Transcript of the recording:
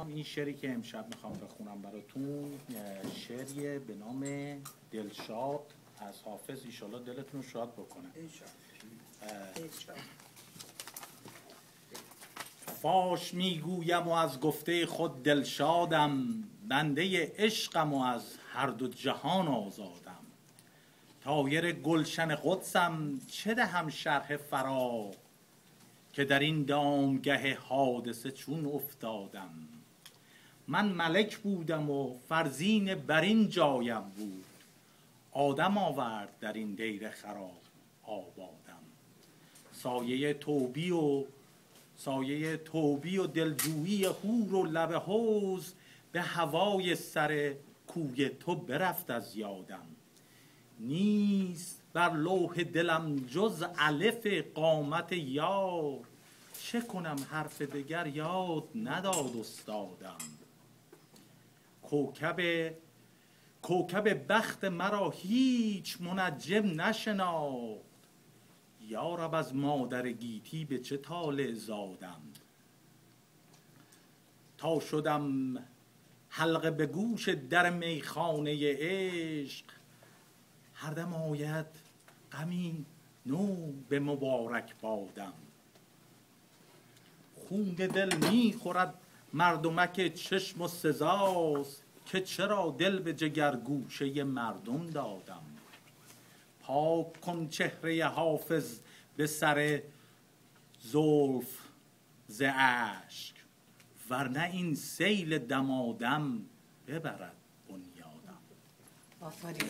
سلام. این شعری که امشب میخوام بخونم براتون شعریه به نام دلشاد از حافظ. ایشالله دلتون رو شاد بکنه. فاش میگویم و از گفته خود دلشادم، بنده عشقم و از هر دو جهان آزادم. طایر گلشن قدسم چه دهم شرح فراق، که در این دامگه حادثه چون افتادم. من ملک بودم و فرزین بر این جایم بود، آدم آورد در این دیر خراب آبادم. سایه توبی و دلجویی حور و لب حوض، به هوای سر کوی تو برفت از یادم. نیست بر لوح دلم جز الف قامت یار، چه کنم حرف دگر یاد نداد استادم. کوکب بخت مرا هیچ منجم نشناخت، یارب از مادر گیتی به چه طالع زادم. تا شدم حلقه به گوش در میخانه عشق، هر دم آید غمی نو به مبارک بادم. خون دل میخورد مردمک چشم و سزاست، که چرا دل به جگر گوشه مردم دادم. پاک کن چهره حافظ به سر زلف ز اشک، ورنه این سیل دمادم ببرد بنیادم. آفرین.